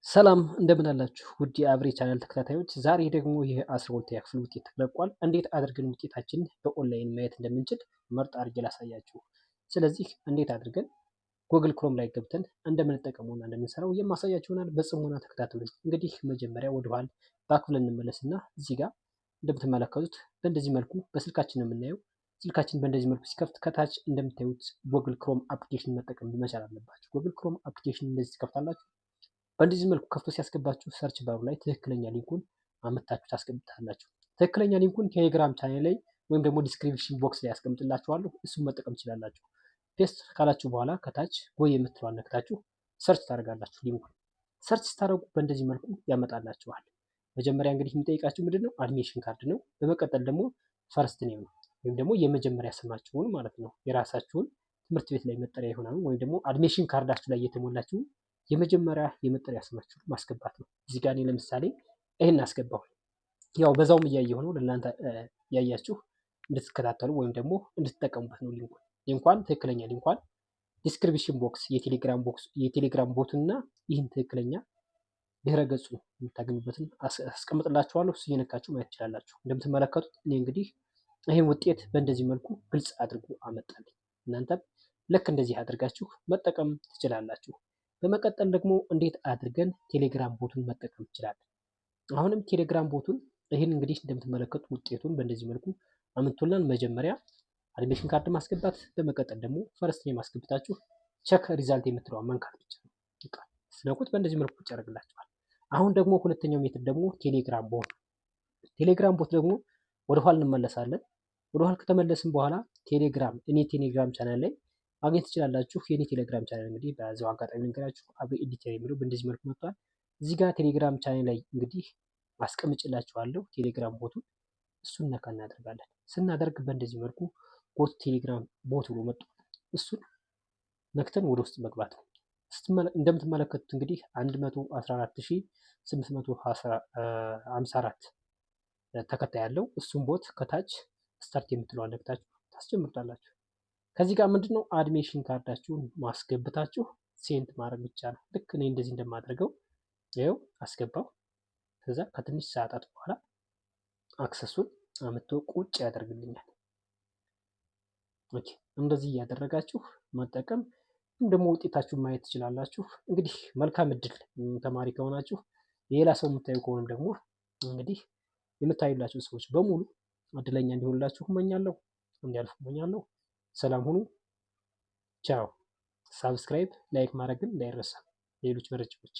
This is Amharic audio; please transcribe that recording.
ሰላም እንደምን አላችሁ ውድ የአብሬ ቻናል ተከታታዮች፣ ዛሬ ደግሞ የ12ኛ ክፍል ውጤት ተለቋል። እንዴት አድርገን ውጤታችንን በኦንላይን ማየት እንደምንችል ምርጥ አድርጌ ላሳያችሁ። ስለዚህ እንዴት አድርገን ጉግል ክሮም ላይ ገብተን እንደምንጠቀመውና እንደምንሰራው የማሳያችሁ ይሆናል። በጽሞና ተከታተሉኝ። እንግዲህ መጀመሪያ ወደኋላ ባክ ብለን እንመለስና እዚህ ጋር እንደምትመለከቱት በእንደዚህ መልኩ በስልካችን ነው የምናየው። ስልካችን በእንደዚህ መልኩ ሲከፍት ከታች እንደምታዩት ጉግል ክሮም አፕሊኬሽን መጠቀም መቻል አለባችሁ። ጉግል ክሮም አፕሊኬሽን እንደዚህ ትከፍታላችሁ። በእንደዚህ መልኩ ከፍቶ ሲያስገባችሁ ሰርች ባሩ ላይ ትክክለኛ ሊንኩን አመታችሁ ታስቀምጣላችሁ። ትክክለኛ ሊንኩን ቴሌግራም ቻናል ላይ ወይም ደግሞ ዲስክሪፕሽን ቦክስ ላይ ያስቀምጥላችኋለሁ። እሱን መጠቀም ትችላላችሁ። ፔስት ካላችሁ በኋላ ከታች ወይ የምትለዋን ነክታችሁ ሰርች ታደርጋላችሁ። ሊንኩን ሰርች ስታደርጉ በእንደዚህ መልኩ ያመጣላችኋል። መጀመሪያ እንግዲህ የሚጠይቃችሁ ምንድን ነው? አድሚሽን ካርድ ነው። በመቀጠል ደግሞ ፈርስት ኔም ነው ወይም ደግሞ የመጀመሪያ ስማችሁን ማለት ነው። የራሳችሁን ትምህርት ቤት ላይ መጠሪያ ይሆናል ወይም ደግሞ አድሚሽን ካርዳችሁ ላይ የተሞላችሁ የመጀመሪያ የመጠሪያ ስማችሁ ማስገባት ነው። እዚህ ጋር እኔ ለምሳሌ ይሄን አስገባሁ። ያው በዛውም እያየሁ ነው ለእናንተ ያያችሁ እንድትከታተሉ ወይም ደግሞ እንድትጠቀሙበት ነው። ሊንኳን ትክክለኛ ሊንኳን ዲስክሪፕሽን ቦክስ የቴሌግራም ቦቱንና ይህን ትክክለኛ ድህረ ገጹ የምታገኙበትን አስቀምጥላችኋለሁ። እሱ እየነካችሁ ማየት ትችላላችሁ። እንደምትመለከቱት እኔ እንግዲህ ይህን ውጤት በእንደዚህ መልኩ ግልጽ አድርጎ አመጣልኝ። እናንተም ልክ እንደዚህ አድርጋችሁ መጠቀም ትችላላችሁ። በመቀጠል ደግሞ እንዴት አድርገን ቴሌግራም ቦቱን መጠቀም እንችላለን። አሁንም ቴሌግራም ቦቱን ይህን እንግዲህ እንደምትመለከቱ ውጤቱን በእንደዚህ መልኩ አምጥቶልናል። መጀመሪያ አድሚሽን ካርድ ማስገባት፣ በመቀጠል ደግሞ ፈርስት ኔም ማስገብታችሁ ቸክ ሪዛልት የምትለዋ መንካት ብቻ ነው። ስለቁት በእንደዚህ መልኩ ይጨርግላችኋል። አሁን ደግሞ ሁለተኛው ሜትድ ደግሞ ቴሌግራም ቦት። ቴሌግራም ቦት ደግሞ ወደኋላ እንመለሳለን። ወደኋላ ከተመለስን በኋላ እኔ ቴሌግራም ቻናል ላይ ማግኘት ትችላላችሁ። የኔ ቴሌግራም ቻናል እንግዲህ በዛው አጋጣሚ ልንገራችሁ አብሬ ኤዲተር የሚለው በእንደዚህ መልኩ መጥቷል። እዚህ ጋር ቴሌግራም ቻናል ላይ እንግዲህ ማስቀምጭላችኋለሁ ቴሌግራም ቦቱን። እሱን ነካ እናደርጋለን። ስናደርግ በእንደዚህ መልኩ ቦት ቴሌግራም ቦት ብሎ መጥቷል። እሱን ነክተን ወደ ውስጥ መግባት ነው። እንደምትመለከቱት እንግዲህ 114854 ተከታይ ያለው እሱን ቦት ከታች ስታርት የምትለዋን ነክታችሁ ታስጀምሩታላችሁ። ከዚህ ጋር ምንድነው አድሚሽን ካርዳችሁን ማስገብታችሁ ሴንት ማድረግ ብቻ ነው። ልክ እኔ እንደዚህ እንደማድረገው ይኸው አስገባው። ከዛ ከትንሽ ሰዓታት በኋላ አክሰሱን አምጥቶ ቁጭ ያደርግልኛል። ኦኬ፣ እንደዚህ እያደረጋችሁ መጠቀም ደግሞ ውጤታችሁን ማየት ትችላላችሁ። እንግዲህ መልካም እድል። ተማሪ ከሆናችሁ የሌላ ሰው የምታዩ ከሆነም ደግሞ እንግዲህ የምታዩላችሁ ሰዎች በሙሉ እድለኛ እንዲሆንላችሁ እመኛለሁ፣ እንዲያልፉ እመኛለሁ። ሰላም ሁኑ። ቻው። ሳብስክራይብ ላይክ ማድረግን እንዳይረሳ። ሌሎች መረጃዎች